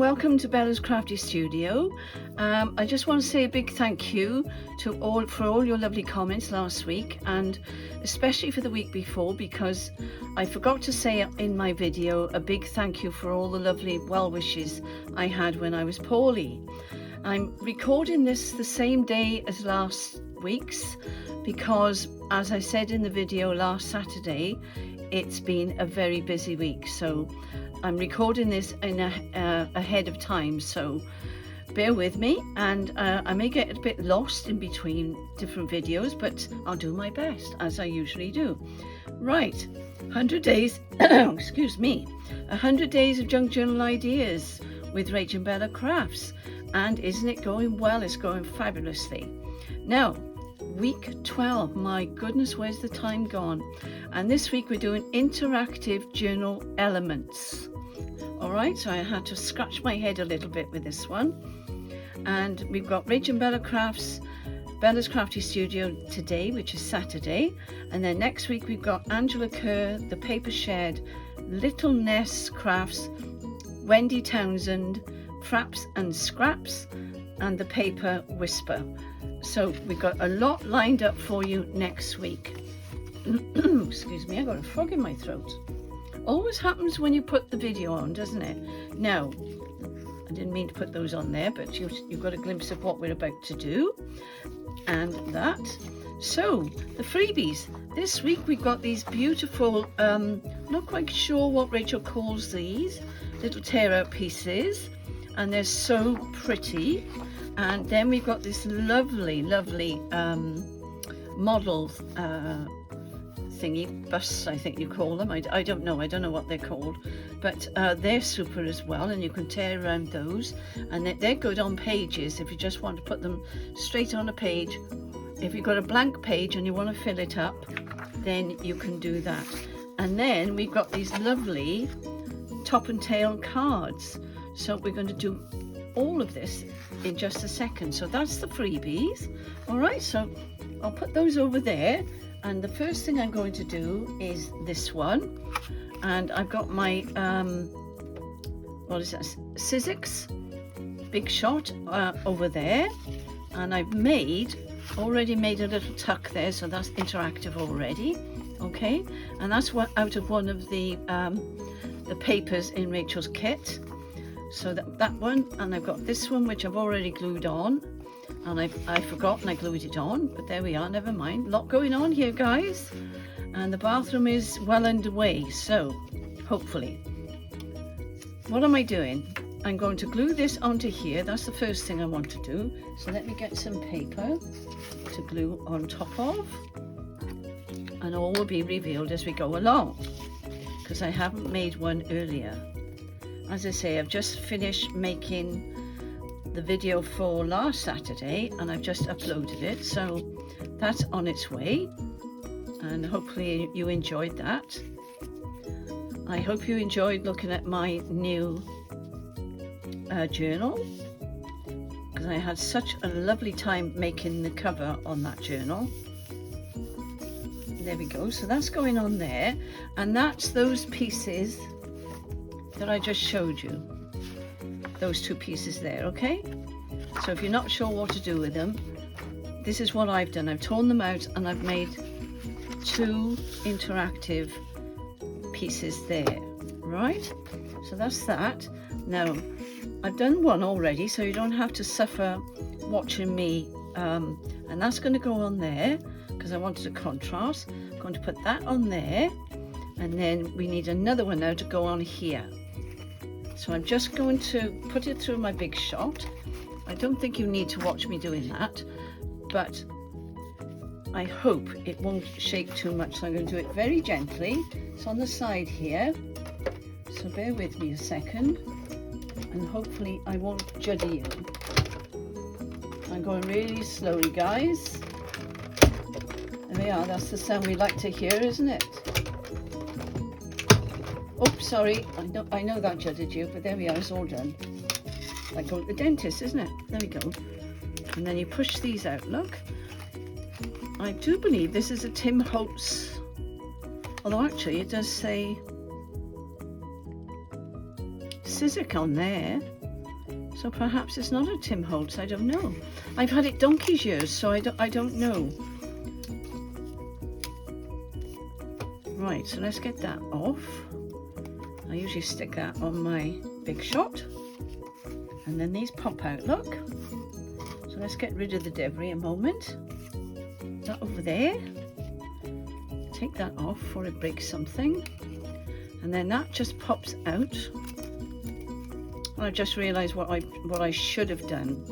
welcome to Bella's Crafty Studio. I just want to say a big thank you to for all your lovely comments last week, and especially for the week before, because I forgot to say in my video a big thank you for all the lovely well wishes I had when I was poorly. I'm recording this the same day as last week's because, as I said in the video last Saturday, it's been a very busy week, so I'm recording this in ahead of time, so bear with me, and I may get a bit lost in between different videos, but I'll do my best, as I usually do. Right, 100 days, excuse me, 100 days of junk journal ideas with Rach and Bella Crafts, and isn't it going well? It's going fabulously. Now, week 12, my goodness, where's the time gone? And this week we're doing interactive journal elements. All right, so I had to scratch my head a little bit with this one. And we've got Rach and Bella Crafts, Bella's Crafty Studio today, which is Saturday. And then next week we've got Angela Kerr, The Paper Shed, Little Ness Crafts, Wendy Townsend, Fraps and Scraps, and The Paper Whisper. So we've got a lot lined up for you next week. Excuse me, I got a frog in my throat. Always happens when you put the video on, doesn't it? Now, I didn't mean to put those on there, but you've got a glimpse of what we're about to do, and that. So, the freebies. This week we've got these beautiful, not quite sure what Rachel calls these, little tear-out pieces, and they're so pretty. And then we've got this lovely model thingy busts, I think you call them. I don't know what they're called, but they're super as well, and you can tear around those, and they're good on pages if you just want to put them straight on a page. If you've got a blank page and you want to fill it up, then you can do that. And then we've got these lovely top and tail cards, so we're going to do all of this in just a second. So that's the freebies. All right, so I'll put those over there, and the first thing I'm going to do is this one, and I've got my what is that, Sizzix Big Shot over there, and I've already made a little tuck there, so that's interactive already. Okay, and that's out of one of the papers in Rachel's kit. So that one, and I've got this one which I've already glued on, and I've forgotten I glued it on, but there we are, never mind. A lot going on here, guys, and the bathroom is well underway, so hopefully. What am I doing? I'm going to glue this onto here. That's the first thing I want to do, so let me get some paper to glue on top of, and all will be revealed as we go along, because I haven't made one earlier. As I say, I've just finished making the video for last Saturday, and I've just uploaded it, so that's on its way, and hopefully you enjoyed that. I hope you enjoyed looking at my new journal, because I had such a lovely time making the cover on that journal. There we go, so that's going on there, and that's those pieces that I just showed you, those two pieces there. Okay, so if you're not sure what to do with them, this is what I've done. I've torn them out and I've made two interactive pieces there. Right, so that's that. Now I've done one already, so you don't have to suffer watching me, and that's going to go on there because I wanted a contrast. I'm going to put that on there, and then we need another one now to go on here. So I'm just going to put it through my Big Shot. I don't think you need to watch me doing that, but I hope it won't shake too much, so I'm going to do it very gently. It's on the side here, so bear with me a second, and hopefully I won't juddy you. I'm going really slowly, guys. There we are, that's the sound we like to hear, isn't it? Oh, sorry, I know that judded you, but there we are, it's all done. Like going to the dentist, isn't it? There we go. And then you push these out, look. I do believe this is a Tim Holtz, although actually it does say Sizzix on there. So perhaps it's not a Tim Holtz, I don't know. I've had it donkey's years, so I don't know. Right, so let's get that off. I usually stick that on my Big Shot. And then these pop out, look. So let's get rid of the debris a moment. That over there. Take that off before it breaks something. And then that just pops out. And I just realised what I should have done.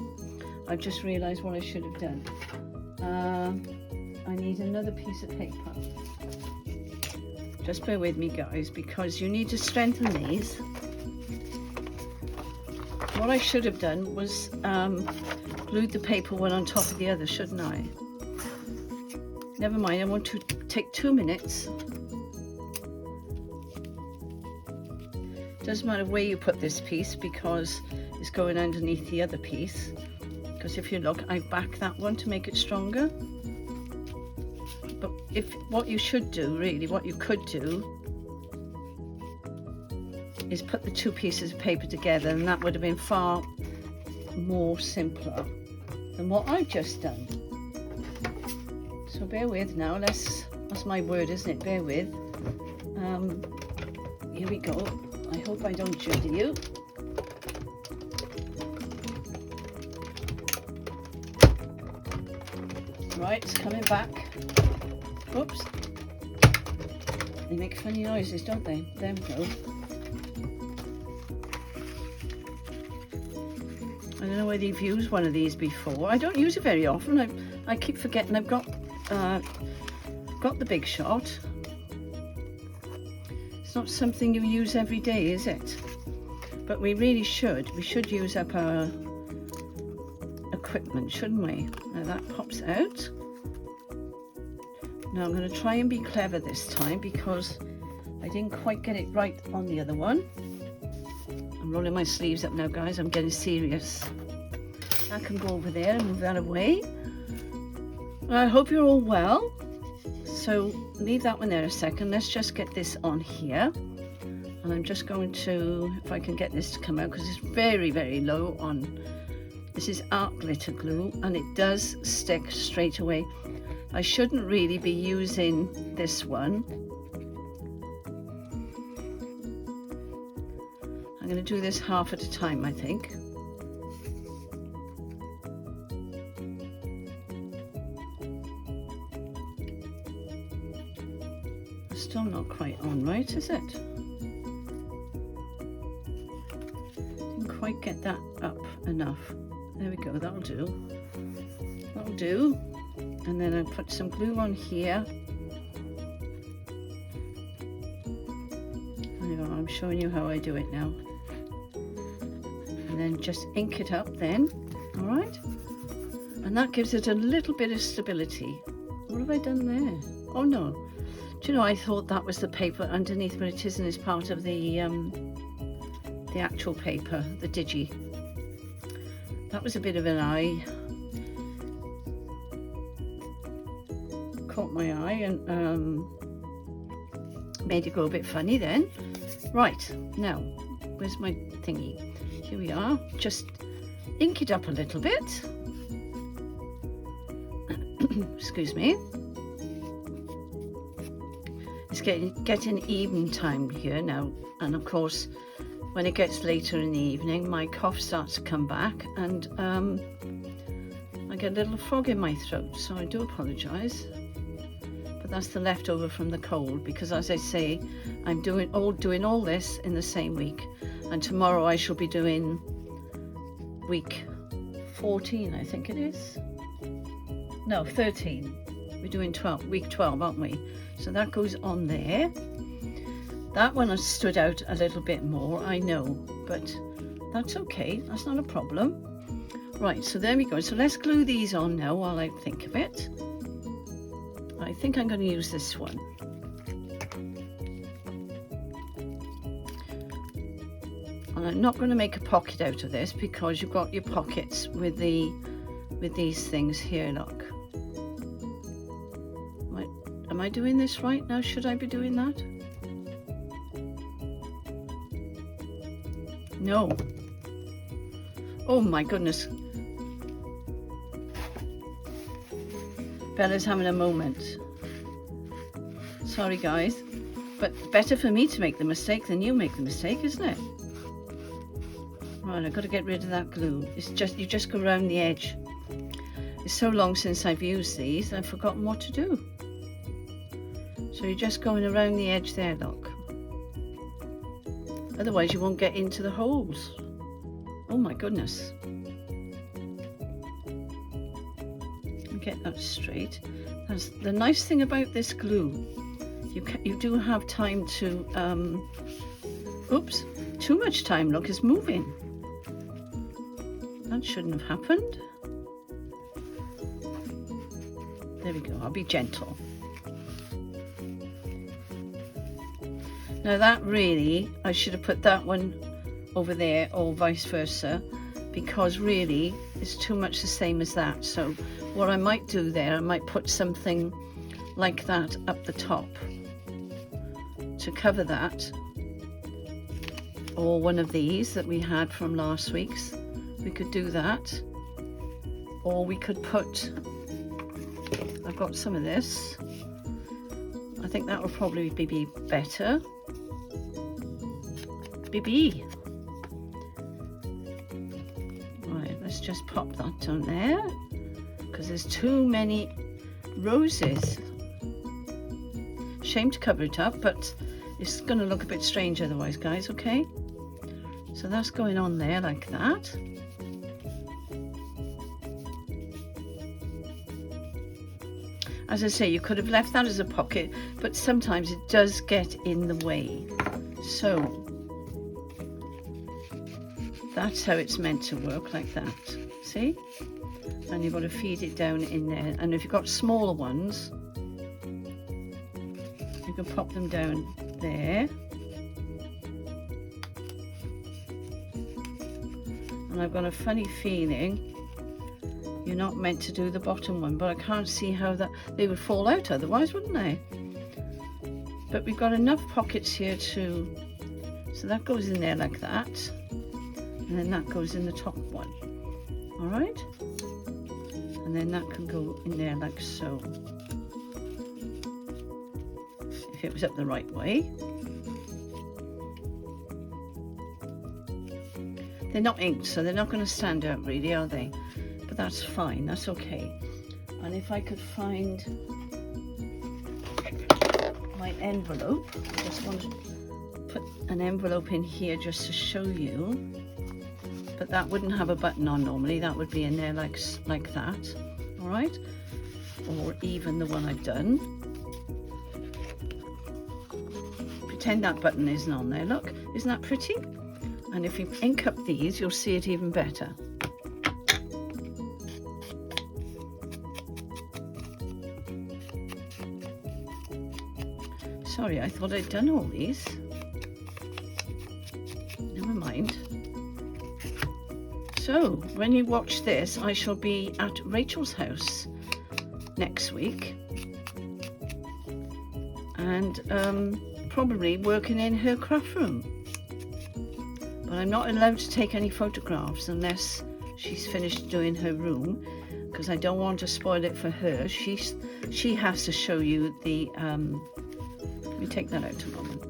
I've just realised what I should have done. I need another piece of paper. Just bear with me, guys, because you need to strengthen these. What I should have done was glued the paper one on top of the other, shouldn't I? Never mind, I want to take 2 minutes. Doesn't matter where you put this piece because it's going underneath the other piece. Because if you look, I back that one to make it stronger. But what you should do, really, what you could do is put the 2 pieces of paper together, and that would have been far more simpler than what I've just done. So bear with now, that's my word, isn't it? Bear with. Here we go. I hope I don't judge you. Right, it's coming back. Oops. They make funny noises, don't they? There we go. I don't know whether you've used one of these before. I don't use it very often. I keep forgetting I've got the Big Shot. It's not something you use every day, is it? But we really should. We should use up our equipment, shouldn't we? Now that pops out. Now I'm going to try and be clever this time because I didn't quite get it right on the other one. I'm rolling my sleeves up now, guys. I'm getting serious. That can go over there and move that away. Well, I hope you're all well. So leave that one there a second. Let's just get this on here. And I'm just going to, if I can get this to come out, because it's very, very low on, this is art glitter glue and it does stick straight away. I shouldn't really be using this one. I'm going to do this half at a time, I think. It's still not quite on right, is it? Didn't quite get that up enough. There we go, that'll do. That'll do. And then I put some glue on here. There you go, I'm showing you how I do it now. And then just ink it up then, all right? And that gives it a little bit of stability. What have I done there? Oh no. Do you know, I thought that was the paper underneath, but it isn't. It's part of the actual paper, the digi. That was a bit of an eye. Caught my eye and made it go a bit funny then. Right, now, where's my thingy? Here we are. Just ink it up a little bit. Excuse me. It's getting even time here now, and of course when it gets later in the evening my cough starts to come back and I get a little frog in my throat, so I do apologise, but that's the leftover from the cold, because as I say, I'm doing all this in the same week, and tomorrow I shall be doing week 14, I think it is. No, 13. We're doing week 12, aren't we? So that goes on there. That one has stood out a little bit more, I know, but that's okay. That's not a problem. Right, so there we go. So let's glue these on now while I think of it. I think I'm going to use this one. And I'm not going to make a pocket out of this because you've got your pockets with these things here, look. Am I doing this right now? Should I be doing that? No. Oh my goodness. Bella's having a moment. Sorry guys, but better for me to make the mistake than you make the mistake, isn't it? Right, I've got to get rid of that glue. It's just, you just go around the edge. It's so long since I've used these, I've forgotten what to do. So you're just going around the edge there, look. Otherwise you won't get into the holes. Oh my goodness. Get that straight. That's the nice thing about this glue. You do have time to, oops, too much time, look, it's moving. That shouldn't have happened. There we go, I'll be gentle. Now that really, I should have put that one over there or vice versa, because really it's too much the same as that. So what I might do there, I might put something like that up the top to cover that, or one of these that we had from last week's. We could do that, or we could put, I've got some of this, I think that will probably be better. BB. Right, let's just pop that down there, because there's too many roses. Shame to cover it up, but it's going to look a bit strange otherwise, guys, okay? So that's going on there like that. As I say, you could have left that as a pocket, but sometimes it does get in the way. So that's how it's meant to work, like that. See? And you've got to feed it down in there. And if you've got smaller ones, you can pop them down there. And I've got a funny feeling you're not meant to do the bottom one, but I can't see how that, they would fall out otherwise, wouldn't they? But we've got enough pockets here to, so that goes in there like that, and then that goes in the top one. All right, and then that can go in there like so, if it was up the right way. They're not inked, so they're not going to stand out really, are they? But that's fine, that's okay. And if I could find my envelope, I just want to put an envelope in here just to show you. But that wouldn't have a button on normally, that would be in there like that, all right? Or even the one I've done. Pretend that button isn't on there, look, isn't that pretty? And if you ink up these, you'll see it even better. Sorry, I thought I'd done all these. Never mind. So, when you watch this, I shall be at Rachel's house next week. And probably working in her craft room. But I'm not allowed to take any photographs unless she's finished doing her room, because I don't want to spoil it for her. She has to show you the, let me take that out a moment.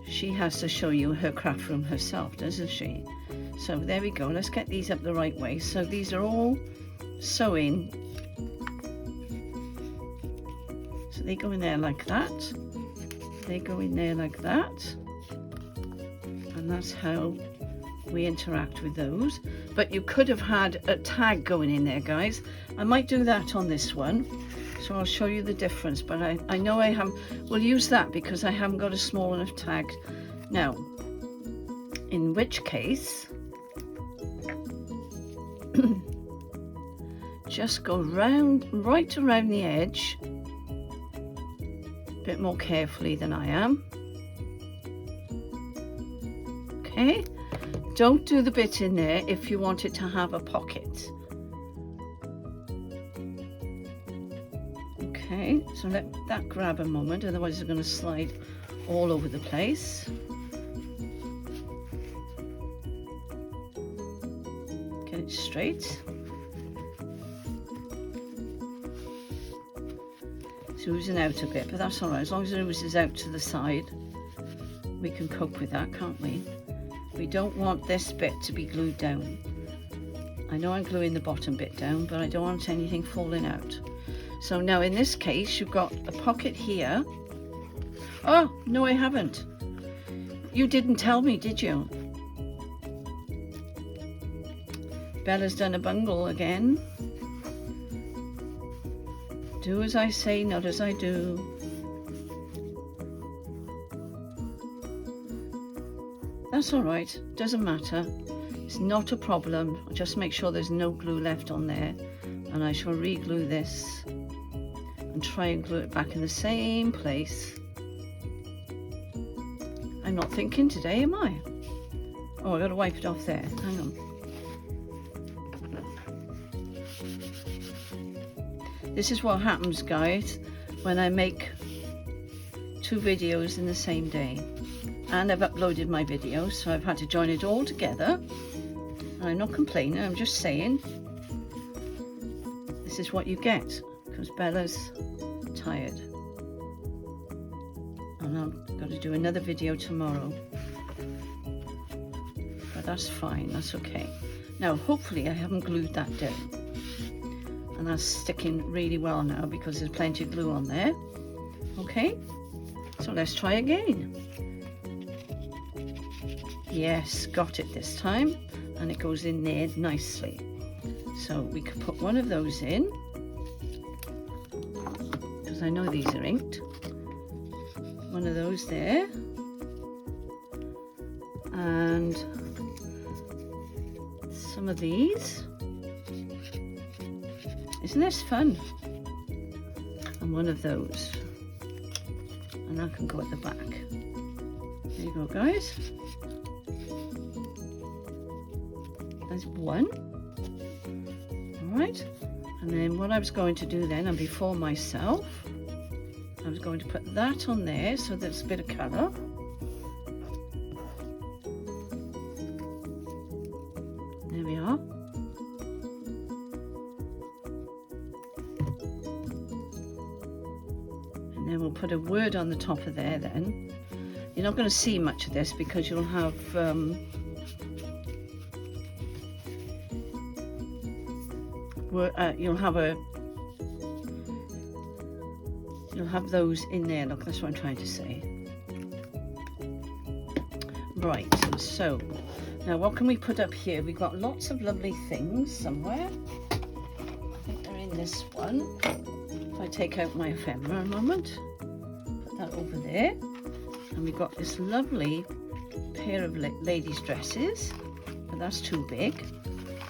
She has to show you her craft room herself, doesn't she? So there we go, let's get these up the right way. So these are all sewing. So they go in there like that. They go in there like that. And that's how we interact with those. But you could have had a tag going in there, guys. I might do that on this one, so I'll show you the difference. But I know I have, we'll use that because I haven't got a small enough tag now, in which case just go right around the edge a bit more carefully than I am. Okay, don't do the bit in there if you want it to have a pocket. Okay, so let that grab a moment, otherwise it's going to slide all over the place. straight. It's oozing out a bit, but that's all right. As long as it oozes out to the side, we can cope with that, can't we? We don't want this bit to be glued down. I know I'm gluing the bottom bit down, but I don't want anything falling out. So now in this case, you've got a pocket here. Oh, no, I haven't. You didn't tell me, did you? Bella's done a bungle again. Do as I say, not as I do. That's all right, doesn't matter. It's not a problem. Just make sure there's no glue left on there. And I shall re-glue this and try and glue it back in the same place. I'm not thinking today, am I? Oh, I gotta wipe it off there. Hang on. This is what happens, guys, when I make 2 videos in the same day. And I've uploaded my video, so I've had to join it all together. And I'm not complaining, I'm just saying this is what you get, because Bella's tired. And I've got to do another video tomorrow. But that's fine, that's okay. Now, hopefully I haven't glued that down. And that's sticking really well now because there's plenty of glue on there. Okay, so let's try again. Yes, got it this time, and it goes in there nicely. So we could put one of those in, because I know these are inked. One of those there, and some of these. Isn't this fun? And one of those, and that can go at the back. There you go, guys. There's one. All right, and then what I was going to do then, and before myself, I was going to put that on there so there's a bit of colour. There we are. And then we'll put a word on the top of there then. You're not going to see much of this because you'll have you'll have those in there. Look, that's what I'm trying to say. Right, so now what can we put up here? We've got lots of lovely things somewhere. I think they're in this one. If I take out my ephemera a moment, put that over there. And we've got this lovely pair of ladies' dresses, but that's too big.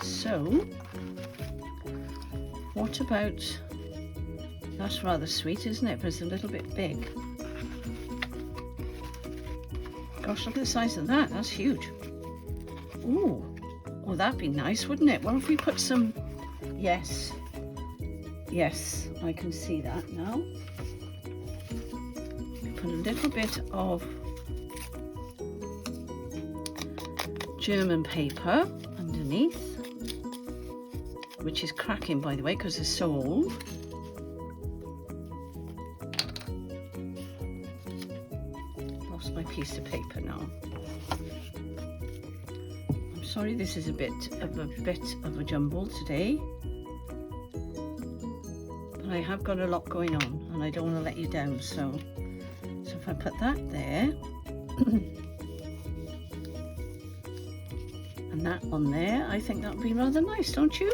So what about, that's rather sweet, isn't it? But it's a little bit big. Gosh, look at the size of that. That's huge. Ooh, oh, that'd be nice, wouldn't it? What if we put some, yes, I can see that now. Put a little bit of German paper underneath, which is cracking, by the way, because it's so old. Lost my piece of paper now. I'm sorry, this is a bit of a jumble today, but I have got a lot going on, and I don't want to let you down. So if I put that there, and that on there, I think that would be rather nice, don't you?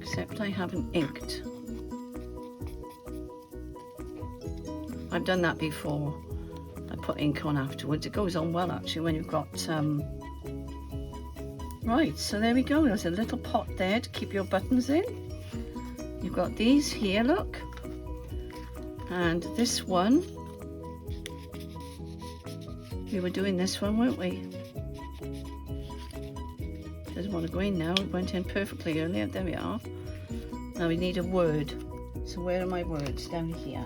Except I haven't inked. I've done that before. I put ink on afterwards. It goes on well actually when you've got right, so there we go. There's a little pot there to keep your buttons in. You've got these here, look, and this one. We were doing this one, weren't we? Doesn't want to go in now. It went in perfectly earlier. There we are. Now we need a word. So where are my words? Down here.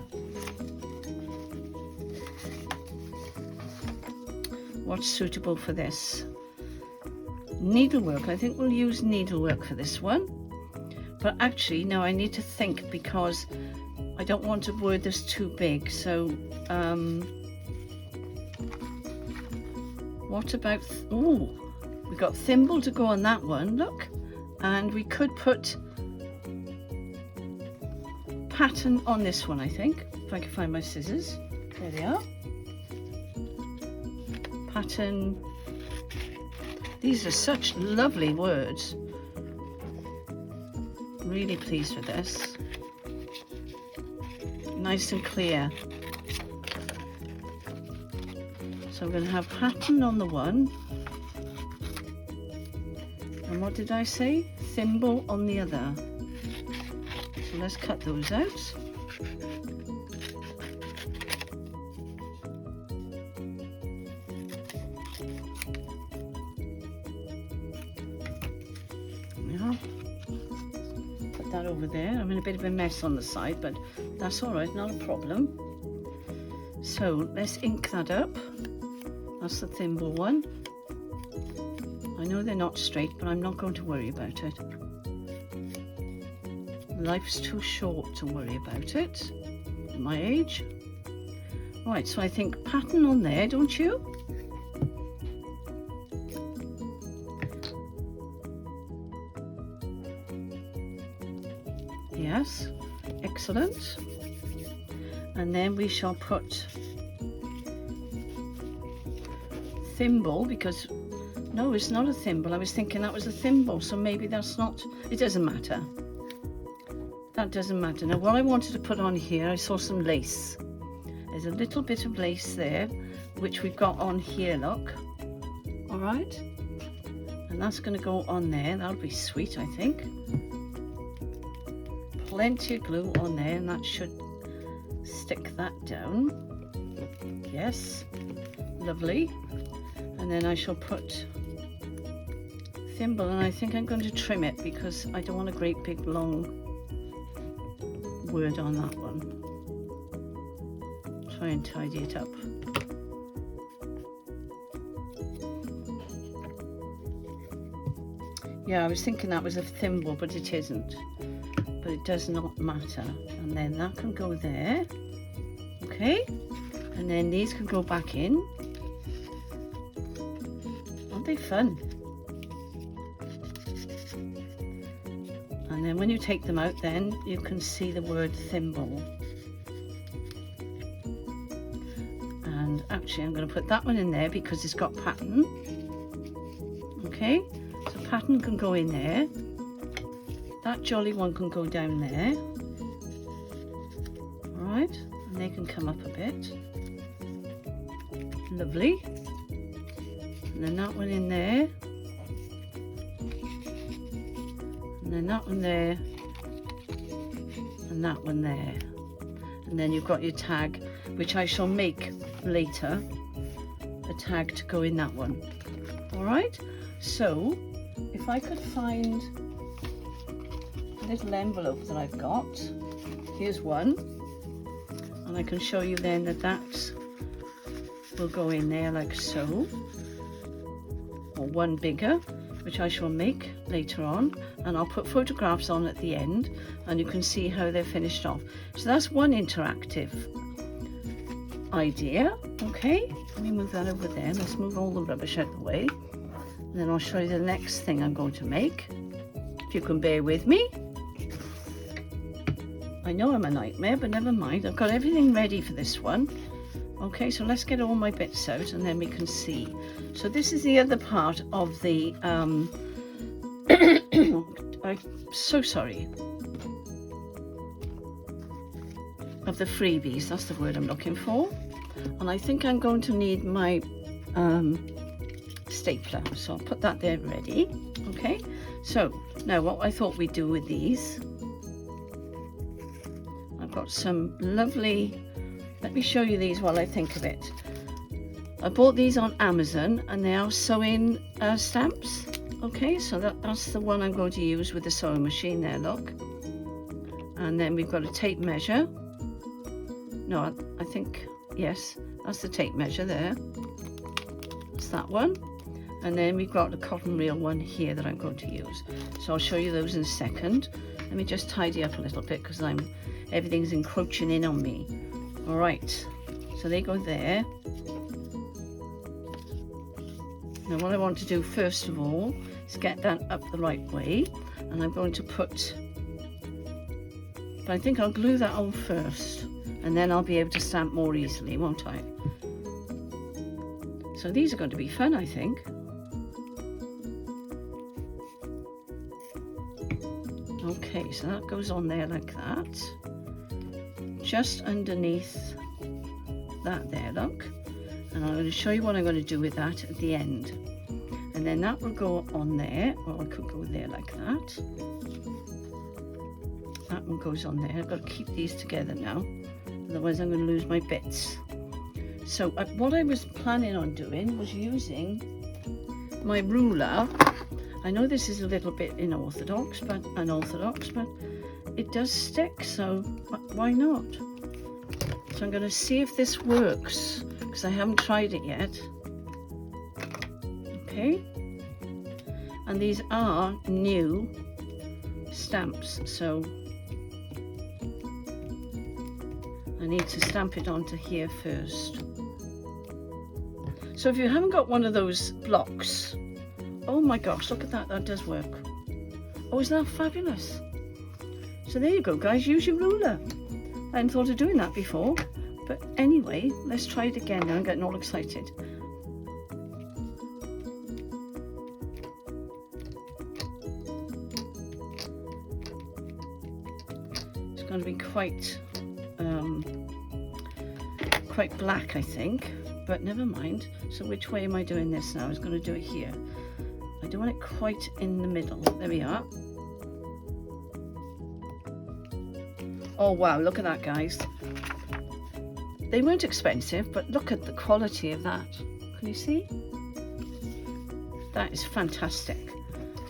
what's suitable for this. Needlework, I think we'll use needlework for this one. But actually, now I need to think, because I don't want a word that's too big. So, what about, oh, we got thimble to go on that one, look. And we could put pattern on this one, I think, if I can find my scissors. There they are. Pattern. These are such lovely words. Really pleased with this. Nice and clear. So I'm going to have pattern on the one. And what did I say? Thimble on the other. So let's cut those out. Put that over there. I'm in a bit of a mess on the side, but that's all right, not a problem. So let's ink that up. That's the thimble one. I know they're not straight, but I'm not going to worry about it. Life's too short to worry about it at my age. Right, so I think pattern on there, don't you? Yes, excellent. And then we shall put thimble, because no, it's not a thimble. I was thinking that was a thimble, so maybe that's not, it doesn't matter. That doesn't matter. Now what I wanted to put on here, I saw some lace. There's a little bit of lace there, which we've got on here, look. All right. And that's going to go on there. That'll be sweet, I think. Plenty of glue on there, and that should stick that down. Yes, lovely. And then I shall put thimble, and I think I'm going to trim it because I don't want a great big long word on that one. Try and tidy it up. Yeah, I was thinking that was a thimble, but it isn't. But it does not matter. And then that can go there. Okay, and then these can go back in. Aren't they fun? And then when you take them out, then you can see the word thimble. And actually I'm going to put that one in there because it's got pattern. Okay, so pattern can go in there. That jolly one can go down there. All right, and they can come up a bit. Lovely. And then that one in there. And then that one there. And that one there. And then you've got your tag, which I shall make later. A tag to go in that one. All right, so if I could find little envelope that I've got. Here's one, and I can show you then that that will go in there like so, or one bigger, which I shall make later on, and I'll put photographs on at the end and you can see how they're finished off. So that's one interactive idea. Okay, let me move that over there. Let's move all the rubbish out of the way, and then I'll show you the next thing I'm going to make, if you can bear with me. I know I'm a nightmare, but never mind. I've got everything ready for this one. Okay, so let's get all my bits out and then we can see. So this is the other part of the, I'm so sorry. Of the freebies, that's the word I'm looking for. And I think I'm going to need my stapler. So I'll put that there ready. Okay, so now what I thought we'd do with these, I've got some lovely, let me show you these while I think of it. I bought these on Amazon and they are sewing stamps. Okay, so that's the one I'm going to use with the sewing machine there, look. And then we've got a tape measure. No, I think, yes, that's the tape measure there. It's that one. And then we've got the cotton reel one here that I'm going to use. So I'll show you those in a second. Let me just tidy up a little bit because everything's encroaching in on me. All right, so they go there. Now what I want to do first of all is get that up the right way, and I'm going to but I think I'll glue that on first, and then I'll be able to stamp more easily, won't I? So these are going to be fun, I think. Okay, so that goes on there like that, just underneath that there, look. And I'm going to show you what I'm going to do with that at the end. And then that will go on there, or I could go there like that. That one goes on there. I've got to keep these together now, otherwise I'm going to lose my bits. So what I was planning on doing was using my ruler. I know this is a little bit unorthodox, but it does stick, so why not? So I'm going to see if this works, because I haven't tried it yet. Okay, and these are new stamps, so I need to stamp it onto here first. So if you haven't got one of those blocks, oh my gosh, look at that, that does work. Oh, isn't that fabulous? So there you go, guys, use your ruler. I hadn't thought of doing that before, but anyway, let's try it again now. I'm getting all excited. It's going to be quite black, I think, but never mind. So which way am I doing this now? I was going to do it here. I don't want it quite in the middle. There we are. Oh wow, look at that, guys. They weren't expensive, but look at the quality of that. Can you see? That is fantastic.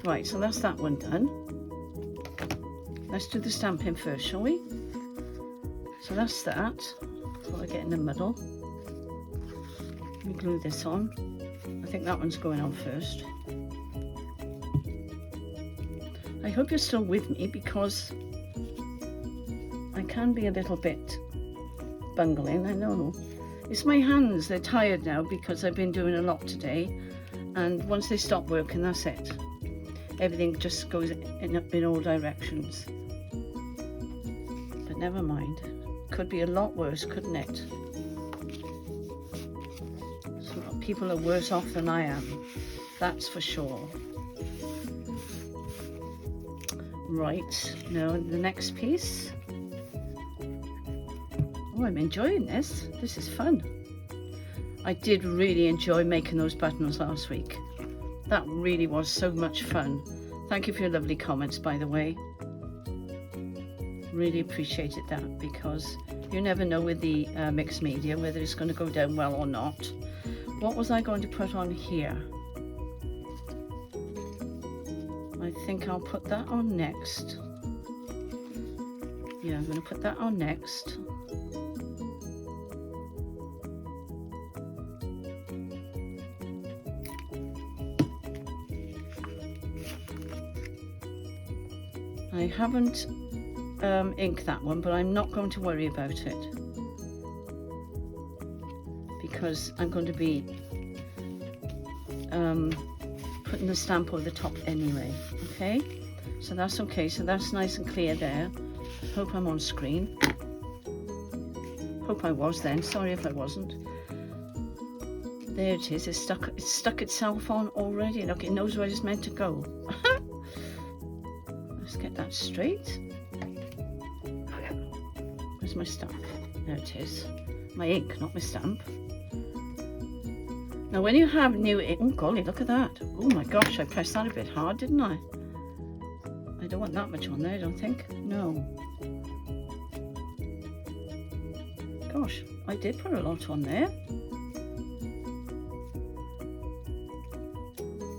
Right, so that's that one done. Let's do the stamping first, shall we? So that's that. Before I get in the middle. Let me glue this on. I think that one's going on first. I hope you're still with me, because I can be a little bit bungling, I know. It's my hands, they're tired now because I've been doing a lot today, and once they stop working, that's it. Everything just goes in all directions. But never mind. Could be a lot worse, couldn't it? Some people are worse off than I am, that's for sure. Right, now the next piece. Oh, I'm enjoying this. This is fun. I did really enjoy making those buttons last week. That really was so much fun. Thank you for your lovely comments, by the way. Really appreciated that, because you never know with the mixed media whether it's going to go down well or not. What was I going to put on here? I think I'll put that on next. Yeah, I'm going to put that on next. I haven't inked that one, but I'm not going to worry about it, because I'm going to be putting the stamp over the top anyway. Okay, so that's okay. So that's nice and clear there. Hope I'm on screen. Hope I was then. Sorry if I wasn't. There it is. It's stuck itself on already. Look, it knows where it's meant to go. Let's get that straight. Where's my stamp? There it is. My ink, not my stamp. Now when you have new ink, oh golly, look at that. Oh my gosh, I pressed that a bit hard, didn't I? I don't want that much on there, I don't think. No. Gosh, I did put a lot on there.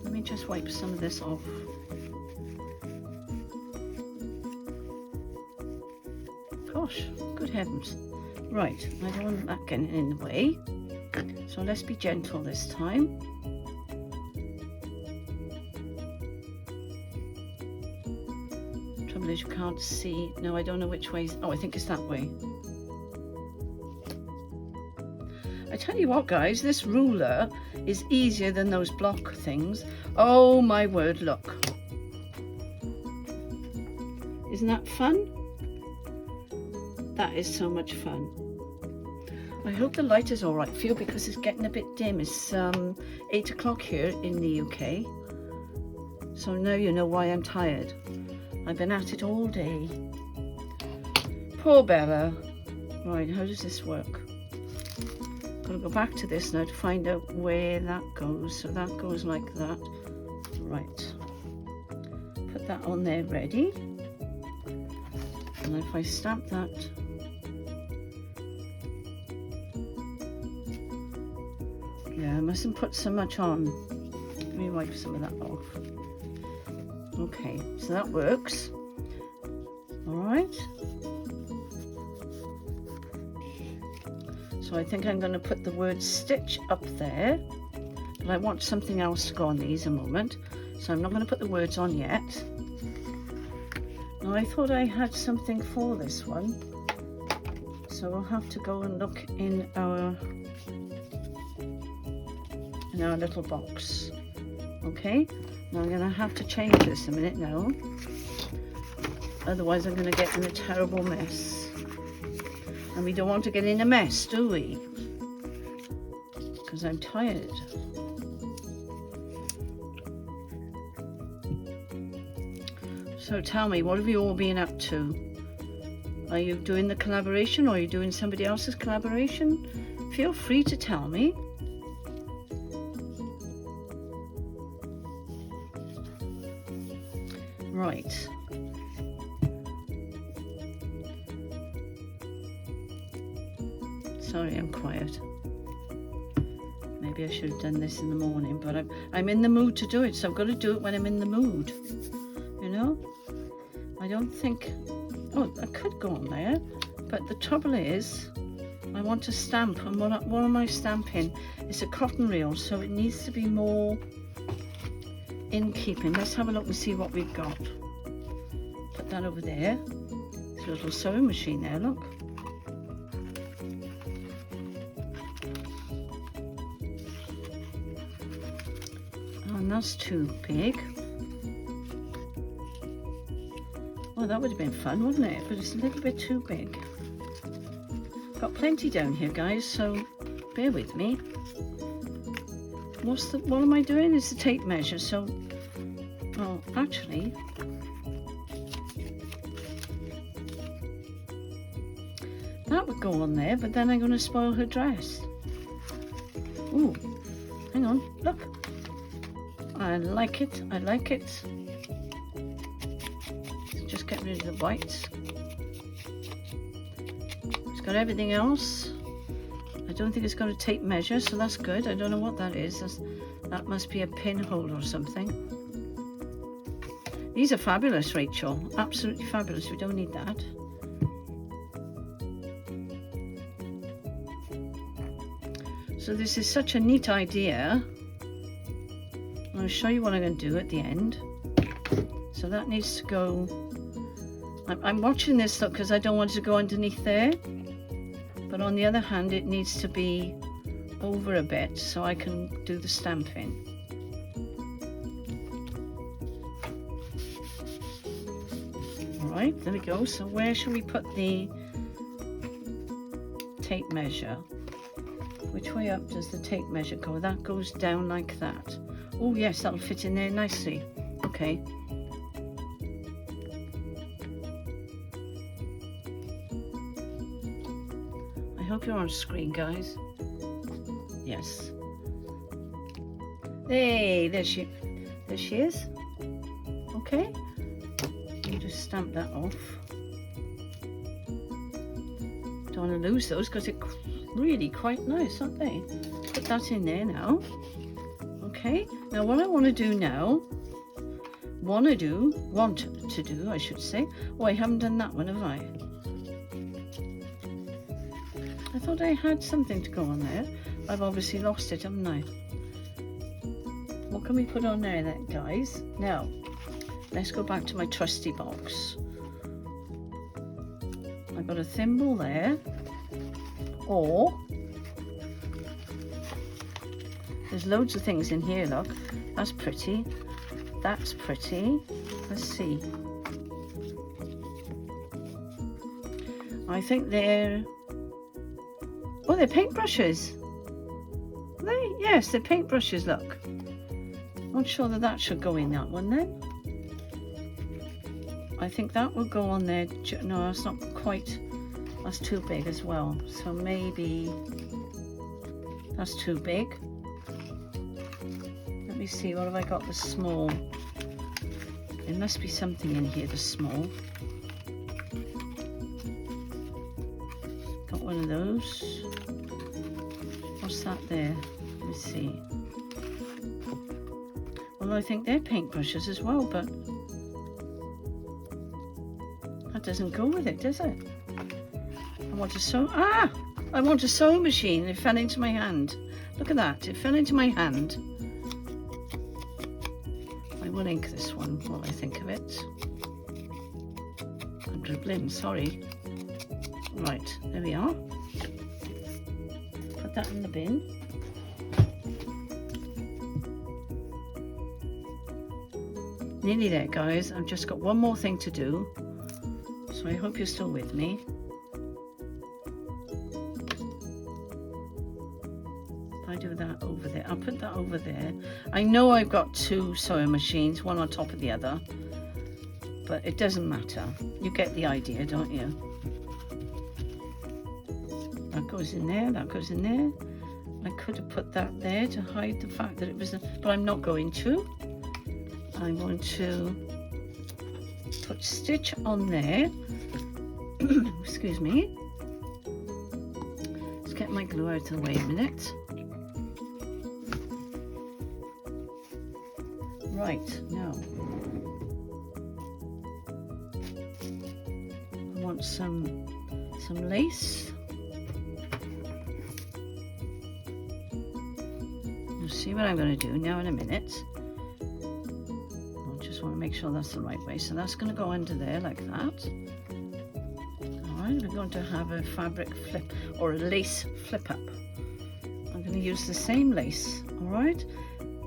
Let me just wipe some of this off. Gosh, good heavens. Right, I don't want that getting in the way. So let's be gentle this time. Trouble is you can't see. No, I don't know which way. Oh, I think it's that way. I tell you what, guys, this ruler is easier than those block things. Oh my word, look. Isn't that fun? That is so much fun. I hope the light is all right for you because it's getting a bit dim. It's 8 o'clock here in the UK. So now you know why I'm tired. I've been at it all day. Poor Bella. Right, how does this work? Gotta go back to this now to find out where that goes. So that goes like that. Right. Put that on there ready. And if I stamp that, yeah, I mustn't put so much on. Let me wipe some of that off. Okay, so that works. All right. So I think I'm going to put the word stitch up there, but I want something else to go on these a moment. So I'm not going to put the words on yet. Now I thought I had something for this one. So we'll have to go and look in our little box. Okay, now I'm going to have to change this a minute now. Otherwise I'm going to get in a terrible mess. And we don't want to get in a mess, do we? Because I'm tired. So tell me, what have you all been up to? Are you doing the collaboration or are you doing somebody else's collaboration? Feel free to tell me. Right. Sorry, I'm quiet. Maybe I should have done this in the morning, but I'm in the mood to do it, so I've got to do it when I'm in the mood. You know? I don't think... Oh, I could go on there, but the trouble is, I want to stamp, and what am I stamping? It's a cotton reel, so it needs to be more in keeping. Let's have a look and see what we've got. Put that over there. There's a little sewing machine there, look. And that's too big. Oh, that would have been fun, wouldn't it? But it's a little bit too big. Got plenty down here, guys, so bear with me. What am I doing? It's the tape measure, so... Well, actually... That would go on there, but then I'm going to spoil her dress. Ooh, hang on, look. I like it, I like it. Just get rid of the whites. It's got everything else. I don't think it's got a tape measure, so that's good. I don't know what that is. That must be a pinhole or something. These are fabulous, Rachel. Absolutely fabulous. We don't need that. So this is such a neat idea. I'll show you what I'm going to do at the end. So that needs to go... I'm watching this look because I don't want it to go underneath there. But on the other hand, it needs to be over a bit so I can do the stamping. Alright, there we go. So where should we put the tape measure? Which way up does the tape measure go? That goes down like that. Oh yes, that'll fit in there nicely. Okay. I hope you're on screen, guys. Yes. Hey, there she is. Okay. You just stamp that off. Don't want to lose those because it's really quite nice, aren't they? Put that in there now. Okay. Now what I want to do now, want to do, I should say. Oh, I haven't done that one, have I? I thought I had something to go on there. I've obviously lost it, haven't I? What can we put on there then, guys? Now, let's go back to my trusty box. I've got a thimble there, or there's loads of things in here, look. That's pretty. That's pretty. Let's see. I think they're paintbrushes. Yes, they're paintbrushes, look. Not sure that should go in that one then. I think that will go on there. No, that's not quite, that's too big as well. So maybe that's too big. Let me see, what have I got that's small? There must be something in here that's small. Got one of those. What's that there? Let me see. Well, I think they're paintbrushes as well, but that doesn't go with it, does it? I want a sewing machine. It fell into my hand. Look at that, it fell into my hand. I will ink this one while I think of it. I'm dribbling, sorry. Right, there we are. Put that in the bin. Nearly there, guys. I've just got one more thing to do, so I hope you're still with me. If I do that over there, I'll put that over there. I know I've got two sewing machines, one on top of the other, but it doesn't matter. You get the idea, don't you? That goes in there, that goes in there. I could have put that there to hide the fact that it was, but I'm not going to. I'm going to put stitch on there. Excuse me. Let's get my glue out of the way a minute. Right, now I want some lace. You'll see what I'm going to do now in a minute. Want to make sure that's the right way, so that's going to go under there like that. Alright, we're going to have a fabric flip or a lace flip up. I'm going to use the same lace, alright,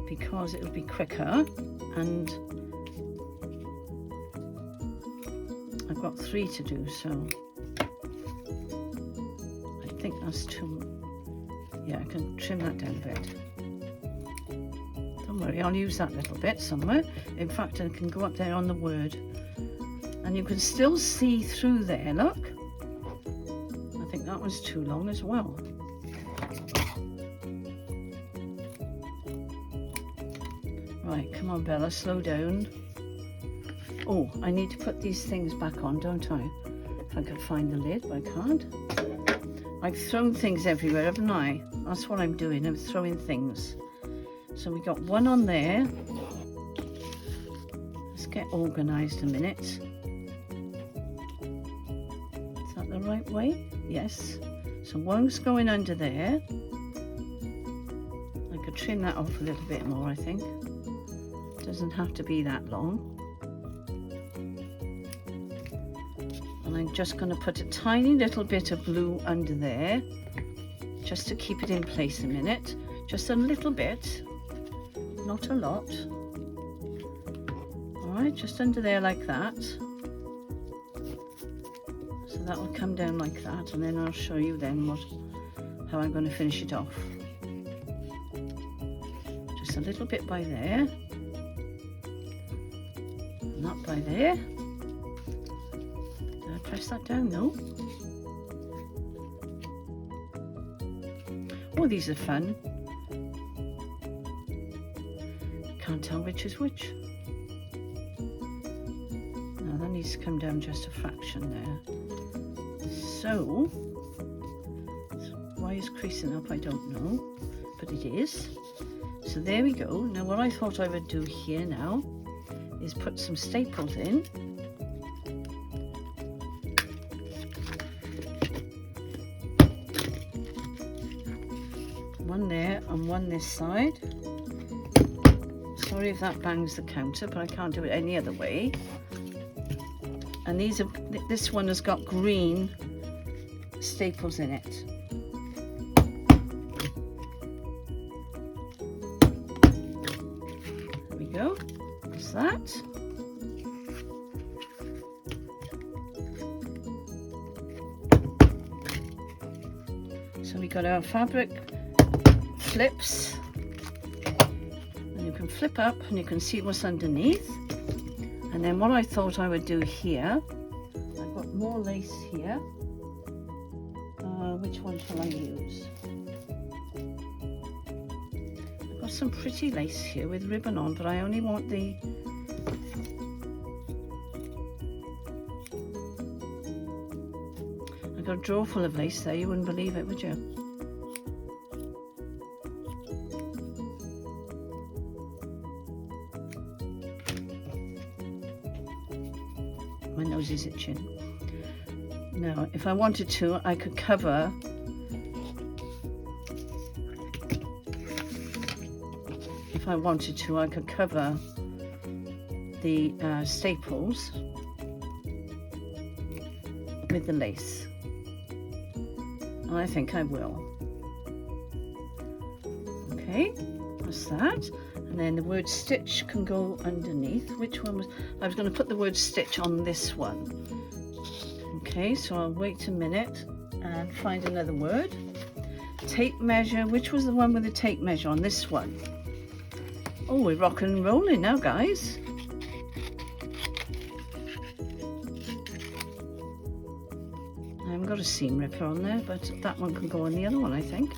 because it'll be quicker, and I've got 3 to do, so I think that's too, yeah, I can trim that down a bit. Don't worry, I'll use that little bit somewhere. In fact, I can go up there on the word, and you can still see through there, look. I think that was too long as well. Right, come on Bella, slow down. Oh, I need to put these things back on, don't I? If I could find the lid, but I can't. I've thrown things everywhere, haven't I? That's what I'm doing, I'm throwing things. So we got one on there. Let's get organised a minute. Is that the right way? Yes. So one's going under there. I could trim that off a little bit more, I think. Doesn't have to be that long. And I'm just going to put a tiny little bit of glue under there, just to keep it in place a minute. Just a little bit. Not a lot. Alright, just under there like that. So that will come down like that, and then I'll show you then how I'm going to finish it off. Just a little bit by there. Not by there. Did I press that down? No. Oh, these are fun. Can't tell which is which. Now that needs to come down just a fraction there. So why is creasing up? I don't know, but it is. So there we go. Now what I thought I would do here now is put some staples in. One one there and one this side. Sorry if that bangs the counter, but I can't do it any other way. And this one has got green staples in it. There we go. That's that. So we got our fabric flips, and you can flip up and you can see what's underneath. And then what I thought I would do here, I've got more lace here. Which one shall I use? I've got some pretty lace here with ribbon on, but I only want the I've got a drawer full of lace there, you wouldn't believe it, would you? My nose is itching. Now, if I wanted to, I could cover the staples with the lace. And I think I will. Okay, that's that. And then the word stitch can go underneath. Which one was, I was going to put the word stitch on this one. Okay, so I'll wait a minute and find another word. Tape measure, which was the one with the tape measure on this one? Oh, we're rocking and rolling now, guys. I haven't got a seam ripper on there, but that one can go on the other one, I think.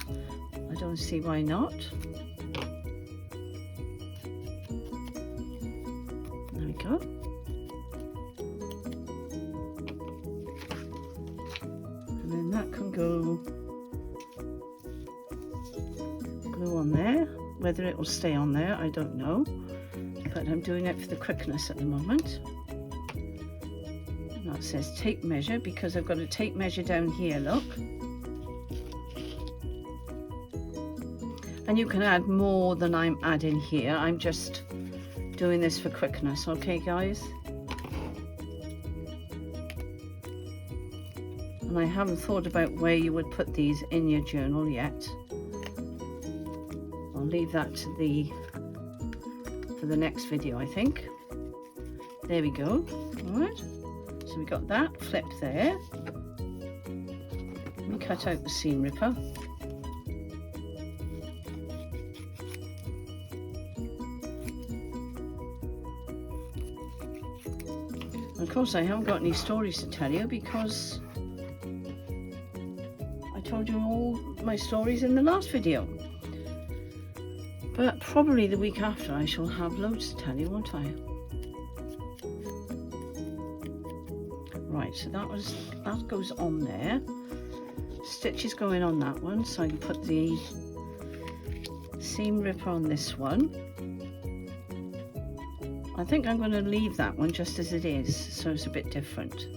I don't see why not. There we go. And then that can go glue on there. Whether it will stay on there, I don't know. But I'm doing it for the quickness at the moment. And that says tape measure because I've got a tape measure down here, look. And you can add more than I'm adding here. I'm just doing this for quickness, okay guys? And I haven't thought about where you would put these in your journal yet. I'll leave that to for the next video, I think. There we go. All right. So we got that flipped there. Let me cut out the seam ripper. Of course, I haven't got any stories to tell you because I told you all my stories in the last video. But probably the week after I shall have loads to tell you, won't I? Right, so that goes on there. Stitch is going on that one, so I can put the seam ripper on this one. I think I'm going to leave that one just as it is, so it's a bit different.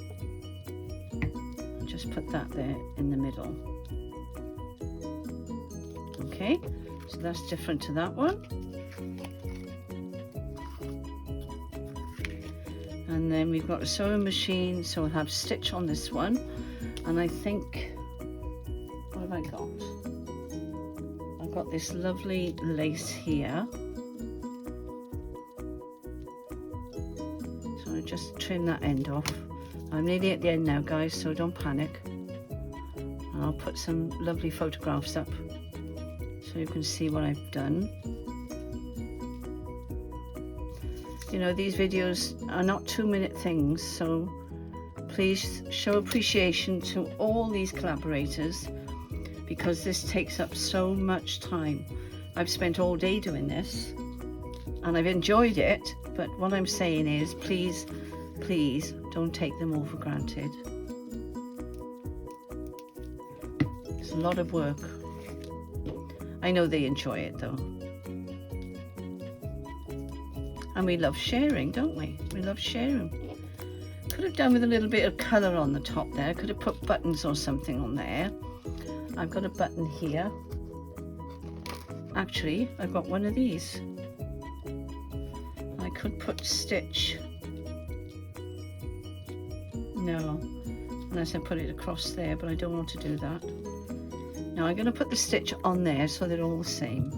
I'll just put that there in the middle. Okay. So that's different to that one. And then we've got a sewing machine, so we'll have stitch on this one. And I think, what have I got? I've got this lovely lace here. So I'll just trim that end off. I'm nearly at the end now, guys, so don't panic. And I'll put some lovely photographs up so you can see what I've done. You know, these videos are not 2-minute things, so please show appreciation to all these collaborators because this takes up so much time. I've spent all day doing this and I've enjoyed it, but what I'm saying is please, please don't take them all for granted. It's a lot of work. I know they enjoy it though. And we love sharing, don't we? We love sharing. Could have done with a little bit of colour on the top there. Could have put buttons or something on there. I've got a button here. Actually, I've got one of these. I could put stitch. No, unless I put it across there, but I don't want to do that. Now I'm going to put the stitch on there so they're all the same.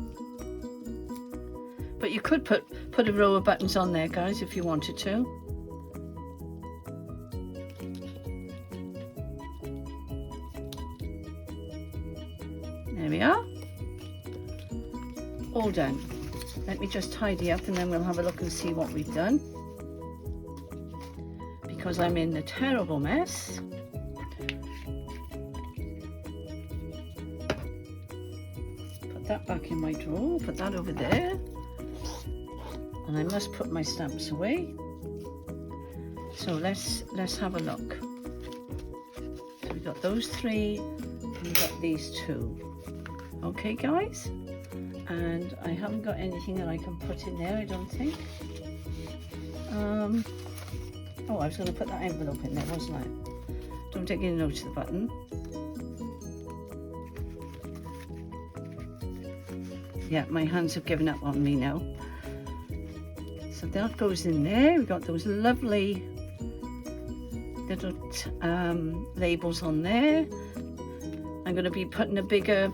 But you could put a row of buttons on there, guys, if you wanted to. There we are. All done. Let me just tidy up and then we'll have a look and see what we've done. Because I'm in a terrible mess. Put that back in my drawer, put that over there. And I must put my stamps away. So let's have a look. So we got those 3 and we got these 2. Okay, guys, and I haven't got anything that I can put in there, I don't think. Oh, I was going to put that envelope in there, wasn't I? Don't take any note of the button. Yeah, my hands have given up on me now. So that goes in there. We've got those lovely little labels on there. I'm going to be putting a bigger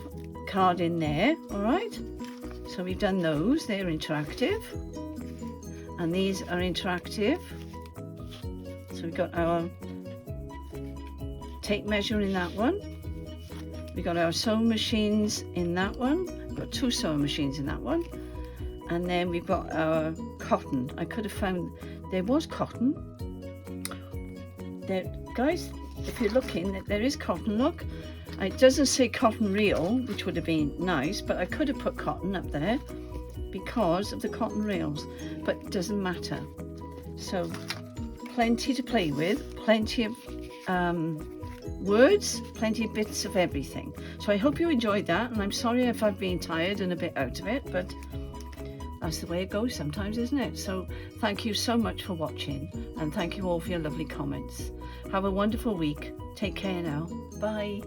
card in there. All right, so we've done those. They're interactive, and these are interactive. So we've got our tape measure in that one. We've got our sewing machines in that one. We've got 2 sewing machines in that one. And then we've got our cotton. I could have found there was cotton. There, guys, if you're looking, there is cotton, look. It doesn't say cotton reel, which would have been nice, but I could have put cotton up there because of the cotton reels, but it doesn't matter. So plenty to play with, plenty of words, plenty of bits of everything. So I hope you enjoyed that, and I'm sorry if I've been tired and a bit out of it, but that's the way it goes sometimes, isn't it? So thank you so much for watching, and thank you all for your lovely comments. Have a wonderful week. Take care now. Bye.